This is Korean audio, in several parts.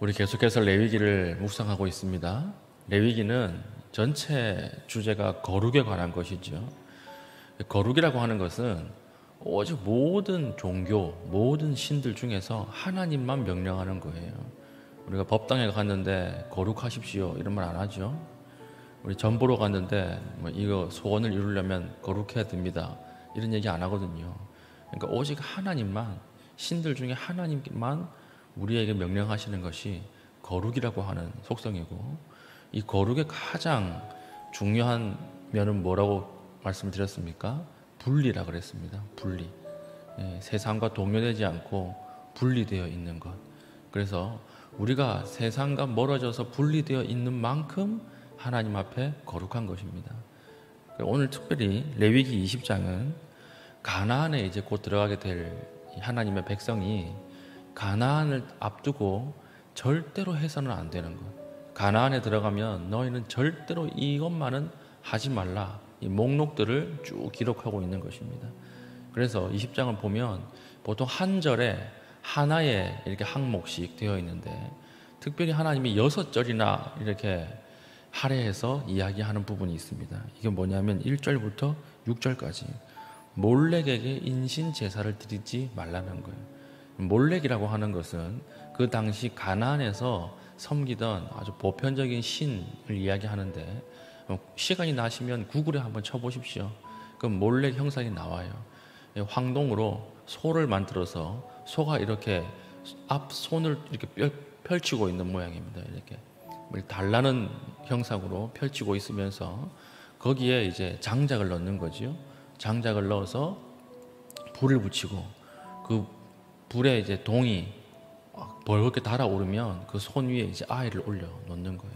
우리 계속해서 레위기를 묵상하고 있습니다. 레위기는 전체 주제가 거룩에 관한 것이죠. 거룩이라고 하는 것은 오직 모든 종교, 모든 신들 중에서 하나님만 명령하는 거예요. 우리가 법당에 갔는데 거룩하십시오 이런 말 안 하죠. 우리 전 보러 갔는데 이거 소원을 이루려면 거룩해야 됩니다 이런 얘기 안 하거든요. 그러니까 오직 하나님만, 신들 중에 하나님만 우리에게 명령하시는 것이 거룩이라고 하는 속성이고, 이 거룩의 가장 중요한 면은 뭐라고 말씀을 드렸습니까? 분리라 그랬습니다. 분리. 세상과 동요되지 않고 분리되어 있는 것. 그래서 우리가 세상과 멀어져서 분리되어 있는 만큼 하나님 앞에 거룩한 것입니다. 오늘 특별히 레위기 20장은 가나안에 이제 곧 들어가게 될 하나님의 백성이 가나안을 앞두고 절대로 해서는 안 되는 것. 가나안에 들어가면 너희는 절대로 이것만은 하지 말라. 이 목록들을 쭉 기록하고 있는 것입니다. 그래서 20장을 보면 보통 한 절에 하나의 이렇게 항목씩 되어 있는데, 특별히 하나님이 6절이나 이렇게 할애해서 이야기하는 부분이 있습니다. 이게 뭐냐면 1절부터 6절까지 몰렉에게 인신 제사를 드리지 말라는 거예요. 몰렉이라고 하는 것은 그 당시 가나안에서 섬기던 아주 보편적인 신을 이야기하는데, 시간이 나시면 구글에 한번 쳐보십시오. 그럼 몰렉 형상이 나와요. 황동으로 소를 만들어서 소가 이렇게 앞손을 이렇게 펼치고 있는 모양입니다. 이렇게 달라는 형상으로 펼치고 있으면서 거기에 이제 장작을 넣는 거죠. 장작을 넣어서 불을 붙이고 그 불에 이제 동이 벌겋게 달아오르면 그 손 위에 이제 아이를 올려 놓는 거예요.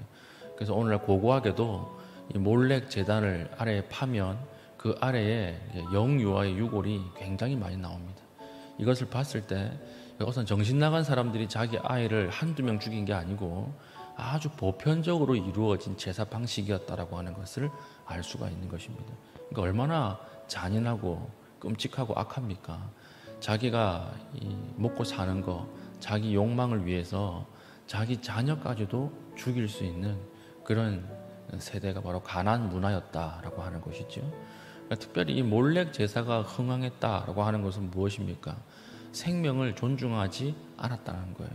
그래서 오늘날 고고하게도 이 몰렉 제단을 아래에 파면 그 아래에 영유아의 유골이 굉장히 많이 나옵니다. 이것을 봤을 때 이것은 정신 나간 사람들이 자기 아이를 한두 명 죽인 게 아니고 아주 보편적으로 이루어진 제사 방식이었다라고 하는 것을 알 수가 있는 것입니다. 그러니까 얼마나 잔인하고 끔찍하고 악합니까? 자기가 먹고 사는 거, 자기 욕망을 위해서 자기 자녀까지도 죽일 수 있는 그런 세대가 바로 가나안 문화였다라고 하는 것이죠. 그러니까 특별히 이 몰렉 제사가 흥황했다라고 하는 것은 무엇입니까? 생명을 존중하지 않았다는 거예요.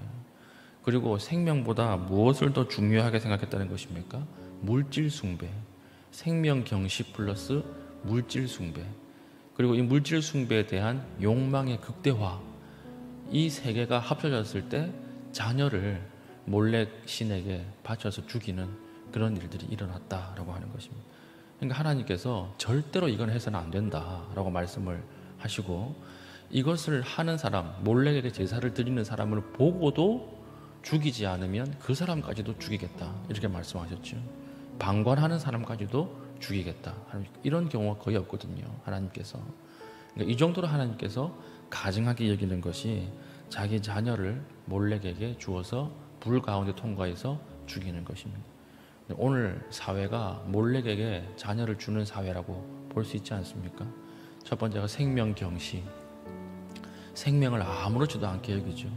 그리고 생명보다 무엇을 더 중요하게 생각했다는 것입니까? 물질 숭배. 생명 경시 플러스 물질 숭배. 그리고 이 물질 숭배에 대한 욕망의 극대화. 이 세 개가 합쳐졌을 때 자녀를 몰렉 신에게 바쳐서 죽이는 그런 일들이 일어났다라고 하는 것입니다. 그러니까 하나님께서 절대로 이건 해서는 안 된다라고 말씀을 하시고, 이것을 하는 사람, 몰렉에게 제사를 드리는 사람을 보고도 죽이지 않으면 그 사람까지도 죽이겠다 이렇게 말씀하셨죠. 방관하는 사람까지도 죽이겠다. 이런 경우가 거의 없거든요. 하나님께서. 그러니까 이 정도로 하나님께서 가증하게 여기는 것이 자기 자녀를 몰렉에게 주어서 불 가운데 통과해서 죽이는 것입니다. 오늘 사회가 몰렉에게 자녀를 주는 사회라고 볼 수 있지 않습니까? 첫 번째가 생명경시. 생명을 아무렇지도 않게 여기죠.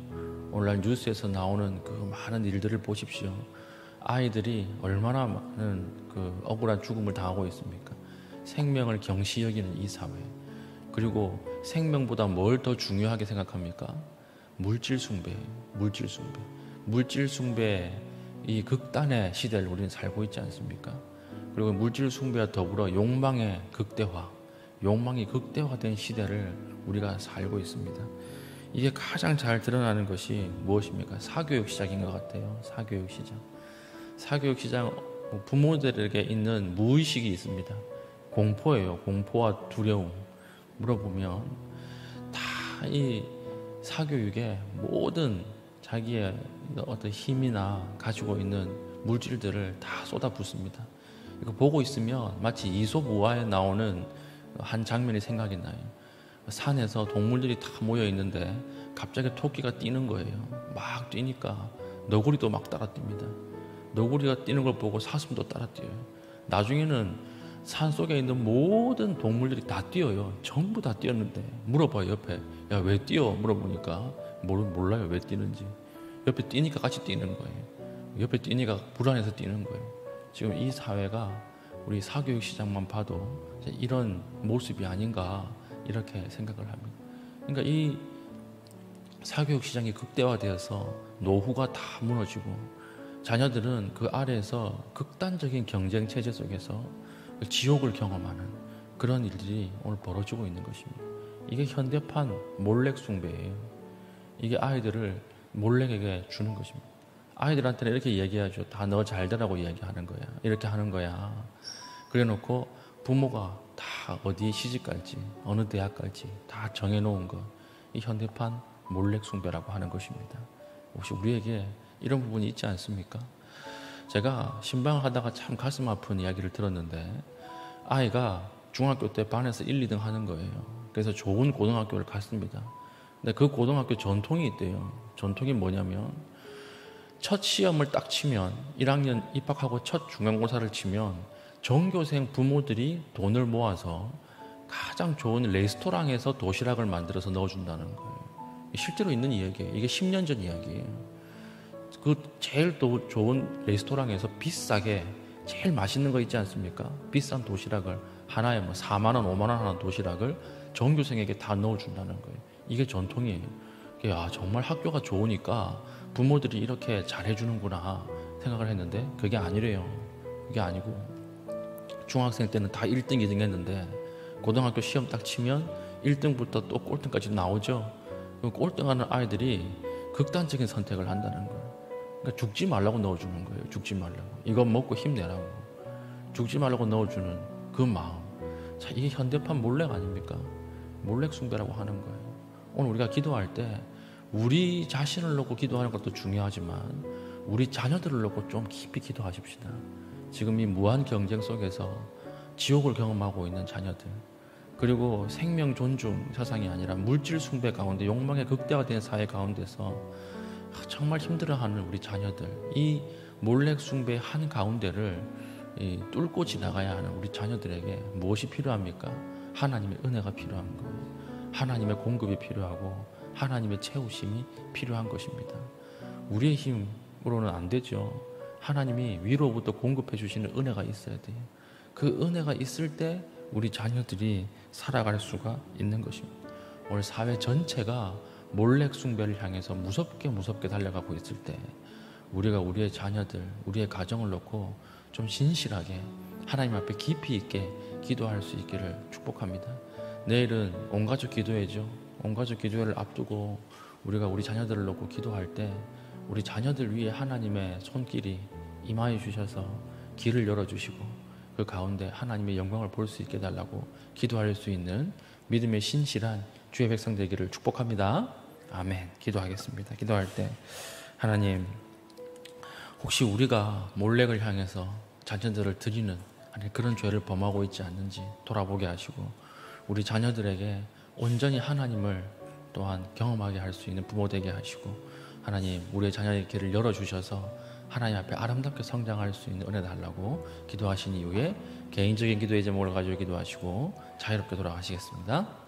오늘날 뉴스에서 나오는 그 많은 일들을 보십시오. 아이들이 얼마나 많은 그 억울한 죽음을 당하고 있습니까? 생명을 경시 여기는 이 사회. 그리고 생명보다 뭘 더 중요하게 생각합니까? 물질 숭배, 물질 숭배. 물질 숭배의 이 극단의 시대를 우리는 살고 있지 않습니까? 그리고 물질 숭배와 더불어 욕망의 극대화, 욕망이 극대화된 시대를 우리가 살고 있습니다. 이게 가장 잘 드러나는 것이 무엇입니까? 사교육 시장인 것 같아요. 사교육 시장. 사교육 시장, 부모들에게 있는 무의식이 있습니다. 공포예요. 공포와 두려움. 물어보면 다 이 사교육에 모든 자기의 어떤 힘이나 가지고 있는 물질들을 다 쏟아붓습니다. 이거 보고 있으면 마치 이솝우화에 나오는 한 장면이 생각이 나요. 산에서 동물들이 다 모여 있는데 갑자기 토끼가 뛰는 거예요. 막 뛰니까 너구리도 막 따라 뜁니다. 너구리가 뛰는 걸 보고 사슴도 따라 뛰어요. 나중에는 산 속에 있는 모든 동물들이 다 뛰어요. 전부 다 뛰었는데 물어봐요. 옆에 야 왜 뛰어? 물어보니까 몰라요 왜 뛰는지. 옆에 뛰니까 같이 뛰는 거예요. 옆에 뛰니까 불안해서 뛰는 거예요. 지금 이 사회가 우리 사교육 시장만 봐도 이런 모습이 아닌가 이렇게 생각을 합니다. 그러니까 이 사교육 시장이 극대화되어서 노후가 다 무너지고 자녀들은 그 아래에서 극단적인 경쟁 체제 속에서 지옥을 경험하는 그런 일들이 오늘 벌어지고 있는 것입니다. 이게 현대판 몰렉 숭배예요. 이게 아이들을 몰렉에게 주는 것입니다. 아이들한테는 이렇게 얘기하죠. 다 너 잘되라고 얘기하는 거야. 이렇게 하는 거야. 그래 놓고 부모가 다 어디 시집 갈지 어느 대학 갈지 다 정해놓은 것. 이 현대판 몰렉 숭배라고 하는 것입니다. 혹시 우리에게 이런 부분이 있지 않습니까? 제가 신방을 하다가 참 가슴 아픈 이야기를 들었는데 아이가 중학교 때 반에서 1, 2등 하는 거예요. 그래서 좋은 고등학교를 갔습니다. 근데 그 고등학교 전통이 있대요. 전통이 뭐냐면 첫 시험을 딱 치면 1학년 입학하고 첫 중간고사를 치면 전교생 부모들이 돈을 모아서 가장 좋은 레스토랑에서 도시락을 만들어서 넣어준다는 거예요. 실제로 있는 이야기예요. 이게 10년 전 이야기예요. 그 제일 좋은 레스토랑에서 비싸게 제일 맛있는 거 있지 않습니까? 비싼 도시락을 하나에 뭐 4만 원, 5만 원 하는 도시락을 전교생에게 다 넣어준다는 거예요. 이게 전통이에요. 야, 정말 학교가 좋으니까 부모들이 이렇게 잘해주는구나 생각을 했는데 그게 아니래요. 그게 아니고 중학생 때는 다 1등, 2등 했는데 고등학교 시험 딱 치면 1등부터 또 꼴등까지 나오죠. 꼴등하는 아이들이 극단적인 선택을 한다는 거예요. 그러니까 죽지 말라고 넣어주는 거예요. 죽지 말라고. 이거 먹고 힘내라고. 죽지 말라고 넣어주는 그 마음. 자, 이게 현대판 몰렉 아닙니까? 몰렉 숭배라고 하는 거예요. 오늘 우리가 기도할 때 우리 자신을 놓고 기도하는 것도 중요하지만 우리 자녀들을 놓고 좀 깊이 기도하십시다. 지금 이 무한 경쟁 속에서 지옥을 경험하고 있는 자녀들, 그리고 생명 존중 사상이 아니라 물질 숭배 가운데 욕망의 극대화된 사회 가운데서 정말 힘들어하는 우리 자녀들, 이 몰렉 숭배 한 가운데를 뚫고 지나가야 하는 우리 자녀들에게 무엇이 필요합니까? 하나님의 은혜가 필요한 거예요. 하나님의 공급이 필요하고 하나님의 채우심이 필요한 것입니다. 우리의 힘으로는 안 되죠. 하나님이 위로부터 공급해 주시는 은혜가 있어야 돼요. 그 은혜가 있을 때 우리 자녀들이 살아갈 수가 있는 것입니다. 오늘 사회 전체가 몰렉 숭배를 향해서 무섭게 달려가고 있을 때 우리가 우리의 자녀들, 우리의 가정을 놓고 좀 진실하게 하나님 앞에 깊이 있게 기도할 수 있기를 축복합니다. 내일은 온가족 기도회죠. 온가족 기도회를 앞두고 우리가 우리 자녀들을 놓고 기도할 때 우리 자녀들 위에 하나님의 손길이 임하여 주셔서 길을 열어주시고 그 가운데 하나님의 영광을 볼 수 있게 해달라고 기도할 수 있는 믿음의 신실한 주의 백성 되기를 축복합니다. 아멘. 기도하겠습니다. 기도할 때 하나님, 혹시 우리가 몰렉을 향해서 자녀들을 드리는 그런 죄를 범하고 있지 않는지 돌아보게 하시고 우리 자녀들에게 온전히 하나님을 또한 경험하게 할 수 있는 부모 되게 하시고 하나님, 우리의 자녀의 길을 열어주셔서 하나님 앞에 아름답게 성장할 수 있는 은혜 달라고 기도하신 이후에 개인적인 기도의 제목을 가지고 기도하시고 자유롭게 돌아가시겠습니다.